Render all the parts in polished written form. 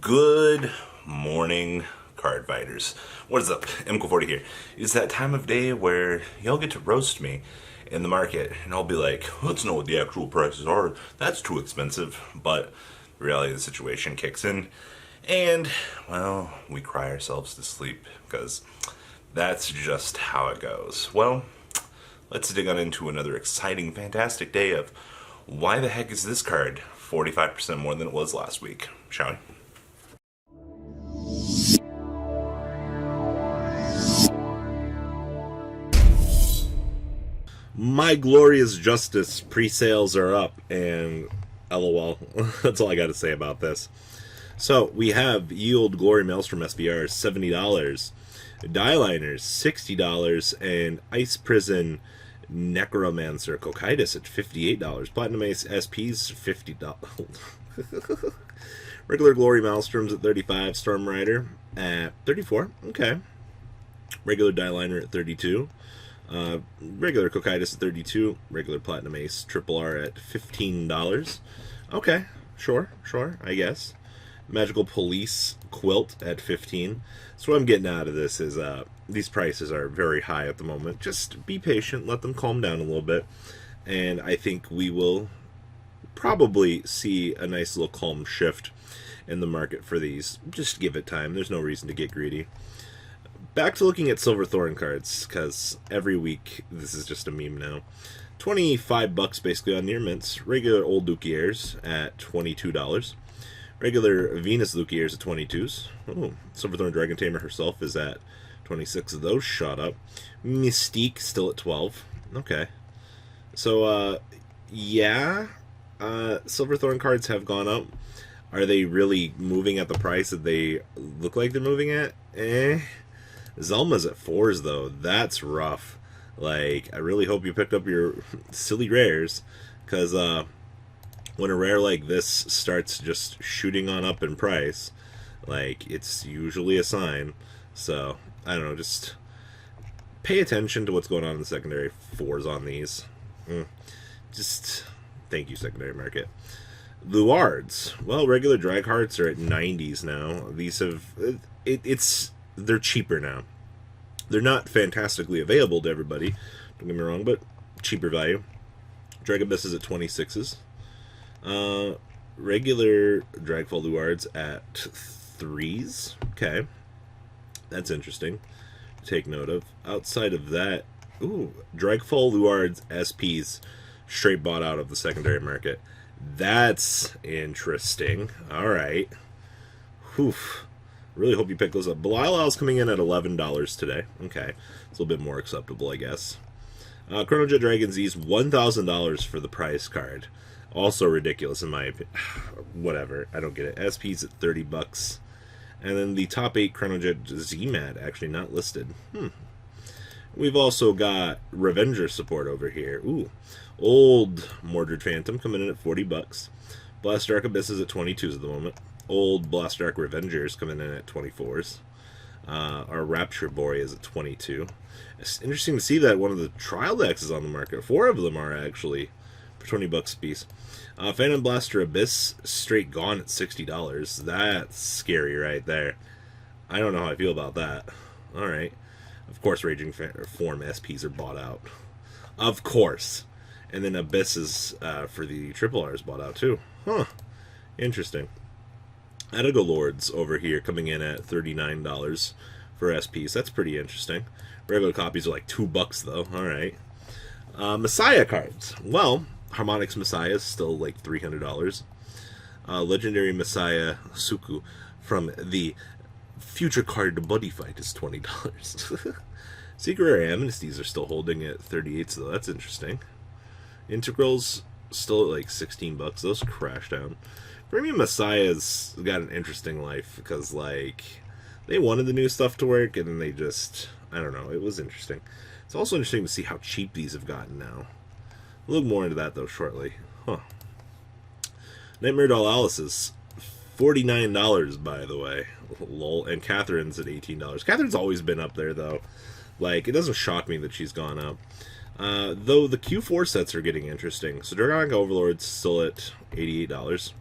Good morning, card fighters. What is up? MK40 here. It's that time of day where y'all get to roast me in the market, and I'll be like, let's know what the actual prices are. That's too expensive. But the reality of the situation kicks in, and, well, we cry ourselves to sleep, because that's just how it goes. Well, let's dig on into another exciting, fantastic day of why the heck is this card 45% more than it was last week, shall we? My glorious justice, pre-sales are up, and lol, that's all I got to say about this. So, we have Yield Glory Maelstrom SBR, $70, Dieliners, $60, and Ice Prison Necromancer Cocytus at $58, Platinum Ace SPs, $50. Regular Glory Maelstroms at $35, Storm Rider at $34, okay. Regular Dieliner at $32. Regular Cocytus at $32, regular Platinum Ace Triple R at $15. Okay, sure, I guess. Magical Police Quilt at $15. So what I'm getting out of this is these prices are very high at the moment. Just be patient, let them calm down a little bit, and I think we will probably see a nice little calm shift in the market for these. Just give it time. There's no reason to get greedy. Back to looking at Silverthorn cards, because every week this is just a meme now. $25 basically on near mints. Regular Old Lukiers at $22. Regular Venus Lukiers at 22s. Oh, Silverthorn Dragon Tamer herself is at 26 of those, shot up. Mystique still at 12. Okay. So, yeah, Silverthorn cards have gone up. Are they really moving at the price that they look like they're moving at? Zelma's at 4s, though. That's rough. Like, I really hope you picked up your silly rares, because when a rare like this starts just shooting on up in price, like, it's usually a sign. So, I don't know, just pay attention to what's going on in the secondary 4s on these. Just, thank you, secondary market. Luards. Well, regular drag hearts are at 90s now. These have, they're cheaper now. They're not fantastically available to everybody, don't get me wrong, but cheaper value. Drag Abyss is at 26s. Regular Dragfall Luards at 3s. Okay. That's interesting. Take note of. Outside of that, ooh, Dragfall Luards SPs straight bought out of the secondary market. That's interesting. Alright. Whew. Really hope you pick those up. Belial's coming in at $11 today. Okay. It's a little bit more acceptable, I guess. Chronojet Dragon Z's $1,000 for the price card. Also ridiculous in my opinion. Whatever. I don't get it. SP's at $30. And then the top 8 Chronojet ZMAT actually not listed. We've also got Revenger support over here. Ooh. Old Mordred Phantom coming in at $40. Blast Dark Abyss is at 22s at the moment. Old Blast Dark Revengers coming in at 24s. Our Rapture Boy is at 22. It's interesting to see that one of the trial decks is on the market. 4 of them are actually for $20 a piece. Phantom Blaster Abyss straight gone at $60. That's scary right there. I don't know how I feel about that. Alright. Of course, Raging Form SPs are bought out. Of course. And then Abyss is, for the Triple R's bought out too. Huh. Interesting. Adigo Lords over here coming in at $39 for SPs. That's pretty interesting. Regular copies are like $2 though. Alright. Messiah cards. Well, Harmonix Messiah is still like $300. Legendary Messiah Suku from the Future Card Buddy Fight is $20. Secret Rare Amnesties are still holding at 38s though. That's interesting. Integrals still at like $16. Those crash down. Premium Messiah's got an interesting life because, like, they wanted the new stuff to work and then they just, I don't know, it was interesting. It's also interesting to see how cheap these have gotten now. We'll look more into that, though, shortly. Huh. Nightmare Doll Alice is $49, by the way. Lol. And Catherine's at $18. Catherine's always been up there, though. Like, it doesn't shock me that she's gone up. Though the Q4 sets are getting interesting. So Dragonic Overlord's still at $88.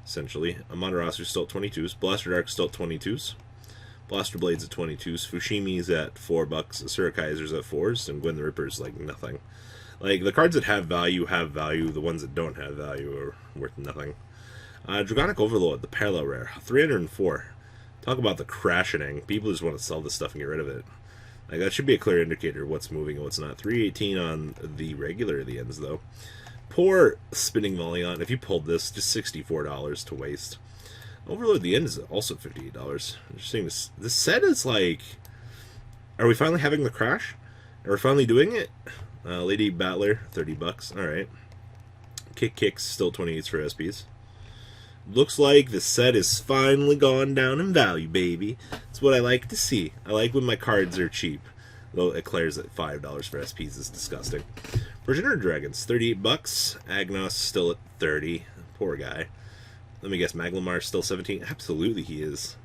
essentially. Amaterasu still at 22s. Blaster Dark still at 22s. Blaster Blades at 22s. Fushimi's at $4. Asura Kaiser's at 4s. And Gwen the Ripper's like nothing. Like, the cards that have value have value. The ones that don't have value are worth nothing. Dragonic Overlord, the Parallel Rare. 304. Talk about the crashing. People just want to sell this stuff and get rid of it. Like, that should be a clear indicator of what's moving and what's not. 318 on the regular of the ends, though. Poor Spinning Mullion. If you pulled this, just $64 to waste. Overlord the end is also $58. Interesting. This set is like... Are we finally having the crash? Are we finally doing it? Lady Battler, $30. Alright. Kicks, still 28s for SPs. Looks like the set is finally gone down in value, baby. That's what I like to see. I like when my cards are cheap. Though Eclair's at $5 for SPs is disgusting. Progenitor Dragons, $38. Agnos still at 30. Poor guy. Let me guess, Maglamar's still 17? Absolutely he is.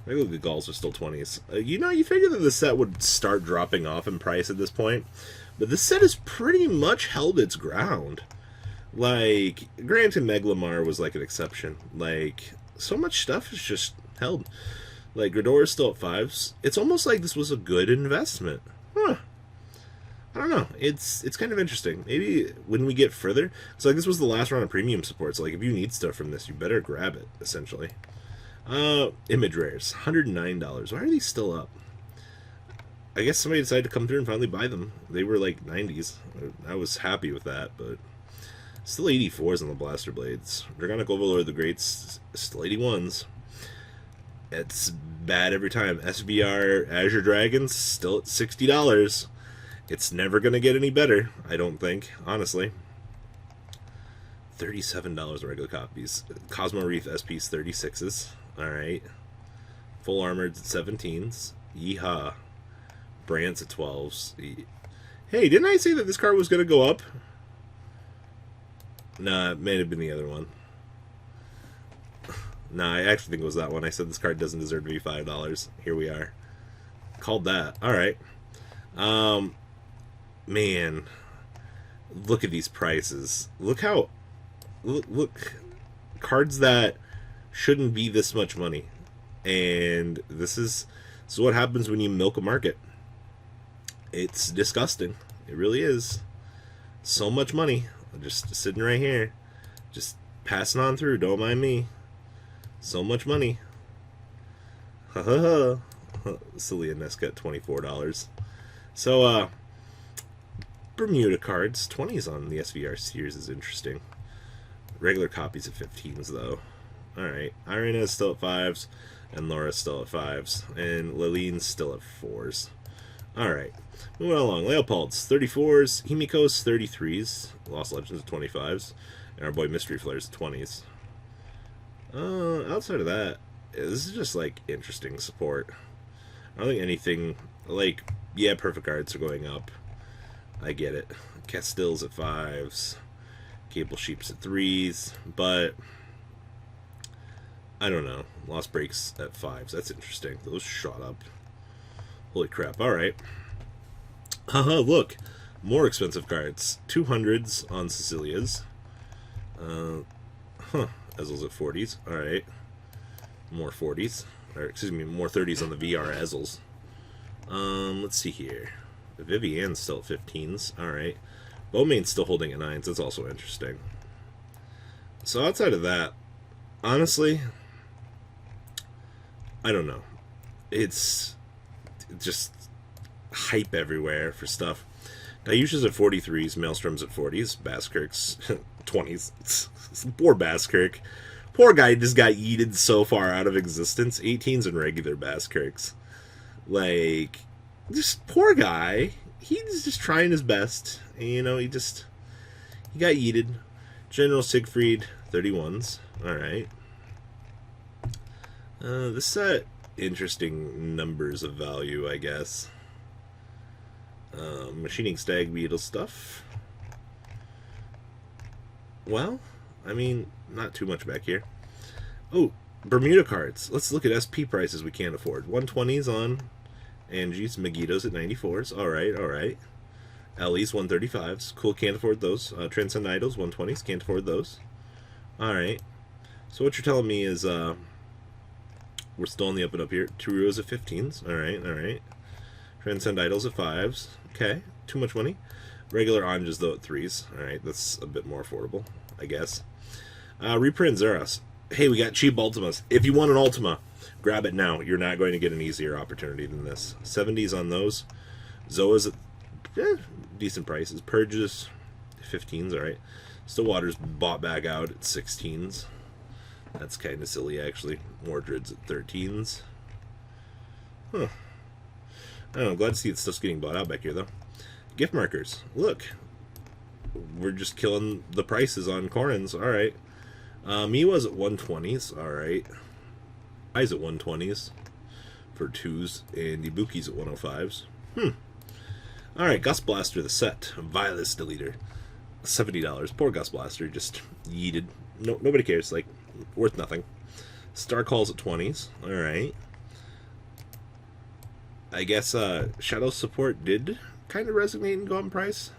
Regular Galls are still 20s. You know, you figure that the set would start dropping off in price at this point. But this set has pretty much held its ground. Like, granted, Meglamar was like an exception. Like, so much stuff is just held. Like, Gridor is still at 5s. It's almost like this was a good investment. Huh. I don't know. It's kind of interesting. Maybe when we get further... So, like, this was the last round of premium support. So, like, if you need stuff from this, you better grab it, essentially. Image Rares. $109. Why are these still up? I guess somebody decided to come through and finally buy them. They were, like, 90s. I was happy with that, but... Still 84s on the Blaster Blades. Dragonic Overlord the Greats, still 81s. It's bad every time. SVR Azure Dragons, still at $60. It's never going to get any better, I don't think, honestly. $37 regular copies. Cosmo Reef SP's 36s. Alright. Full Armored at 17s. Yeehaw. Brant's at 12s. Hey, didn't I say that this card was going to go up? Nah, it may have been the other one. Nah, I actually think it was that one. I said this card doesn't deserve to be $5. Here we are. Called that. Alright. Man. Look at these prices. Look how... Look. Cards that shouldn't be this much money. And this is what happens when you milk a market. It's disgusting. It really is. So much money. Just sitting right here. Just passing on through. Don't mind me. So much money. Ha ha ha. Celia Nesca at $24. So, Bermuda cards. 20s on the SVR Sears is interesting. Regular copies at 15s, though. Alright. Irina's still at 5s. And Laura's still at 5s. And Liline's still at 4s. Alright. Moving along. Leopold's 34s. Himiko's 33s. Lost Legends at 25s. And our boy Mystery Flare's 20s. Outside of that, this is just, like, interesting support. I don't think anything, like, yeah, Perfect Arts are going up. I get it. Castille's at 5s. Cable Sheep's at 3s. But, I don't know. Lost Breaks at 5s. That's interesting. Those shot up. Holy crap. Alright. Haha, look. More expensive cards. 200s on Cecilia's. Ezel's at 40s. Alright. More 40s. Or, excuse me, more 30s on the VR Ezels. Let's see here. Vivianne's still at 15s. Alright. Bowmain's still holding at 9s. That's also interesting. So outside of that, honestly, I don't know. It's just hype everywhere for stuff. Dayusha's at 43s, Maelstrom's at 40s, Basskirk's 20s. Poor Basskirk. Poor guy just got yeeted so far out of existence. 18s and regular Basskirks. Like, just poor guy. He's just trying his best. And, you know, he got yeeted. General Siegfried, 31s. Alright. This set, interesting numbers of value, I guess. Machining Stag Beetle stuff. Well, I mean, not too much back here. Oh, Bermuda cards. Let's look at SP prices we can't afford. 120s on Angie's, Megiddo's at 94s. Alright, alright. Ellie's 135s. Cool, can't afford those. Transcend Idols, 120s. Can't afford those. Alright. So what you're telling me is we're still on the up and up here. 2 rows of 15s. All right, all right. Transcend Idols at 5s. Okay, too much money. Regular oranges though at 3s. All right, that's a bit more affordable, I guess. Reprint Zeros. Hey, we got cheap Ultimas. If you want an Ultima, grab it now. You're not going to get an easier opportunity than this. 70s on those. Zoas at decent prices. Purges, 15s, alright. Stillwater's bought back out at 16s. That's kind of silly, actually. Mordred's at 13s. Huh. I don't know. Glad to see that stuff's getting bought out back here, though. Gift markers. Look. We're just killing the prices on Corins. Alright. Miwa's at 120s. Alright. I's at 120s for 2s. And Ibuki's at 105s. Alright, Gust Blaster, the set. Violence Deleter. $70. Poor Gust Blaster, just yeeted. No, nobody cares. Like, worth nothing. Star Calls at 20s. Alright. I guess Shadow Support did kind of resonate and go up in price.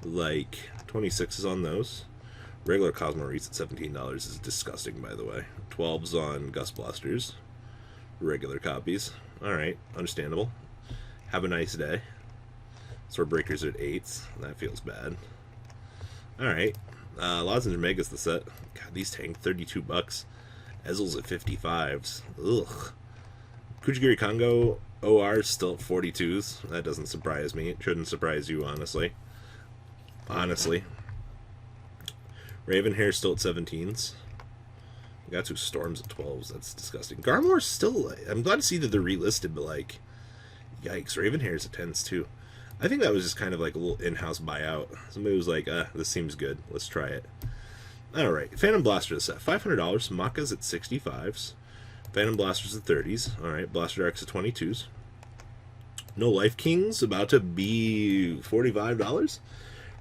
Like, 26s on those. Regular Cosmo Reese at $17 is disgusting, by the way. 12s on Gust Blasters. Regular copies. Alright, understandable. Have a nice day. Sword Breakers are at 8s. That feels bad. Alright. Lozenge Mega's the set. God, these tank $32. Ezel's at 55s. Ugh. Kujigiri Kongo OR is still at 42s. That doesn't surprise me. It shouldn't surprise you, honestly. Honestly. Ravenhair's still at 17s. Gatsu Storm's at 12s. That's disgusting. Garmore's still... I'm glad to see that they're relisted, but like... Yikes. Ravenhair's at 10s too. I think that was just kind of like a little in-house buyout. Somebody was like, this seems good. Let's try it. Alright. Phantom Blaster set. $500. Maka's at 65s. Phantom Blaster's at 30s. Alright. Blaster Dark's at 22s. No Life King's about to be $45.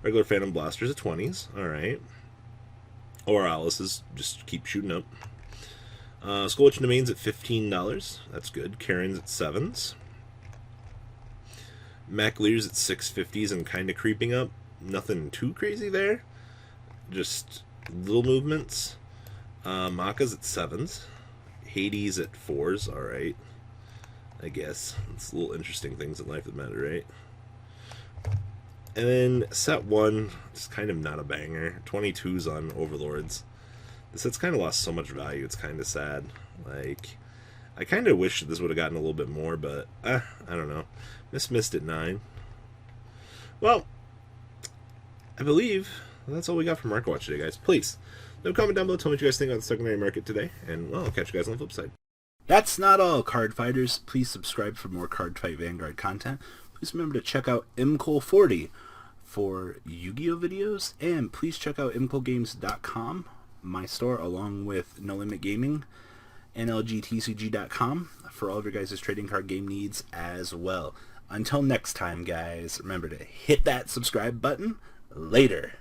Regular Phantom Blaster's at 20s. Alright. Or Alice's just keep shooting up. Skull Witch Domain's at $15. That's good. Karen's at 7s. Mac Lear's at 650s and kind of creeping up. Nothing too crazy there. Just little movements. Maka's at 7s. Hades at 4s. Alright. I guess. It's little interesting things in life that matter, right? And then set 1, it's kind of not a banger. 22s on Overlords. This set's kind of lost so much value, it's kind of sad. Like, I kind of wish this would have gotten a little bit more, but, I don't know. Missed at 9. Well, I believe that's all we got from Market Watch today, guys. Please, leave a comment down below, tell me what you guys think about the secondary market today, and, well, I'll catch you guys on the flip side. That's not all, card fighters. Please subscribe for more Cardfight Vanguard content. Please remember to check out MCole40 for Yu-Gi-Oh! Videos, and please check out MColeGames.com, my store, along with No Limit Gaming, and LGTCG.com for all of your guys' trading card game needs as well. Until next time, guys, remember to hit that subscribe button. Later.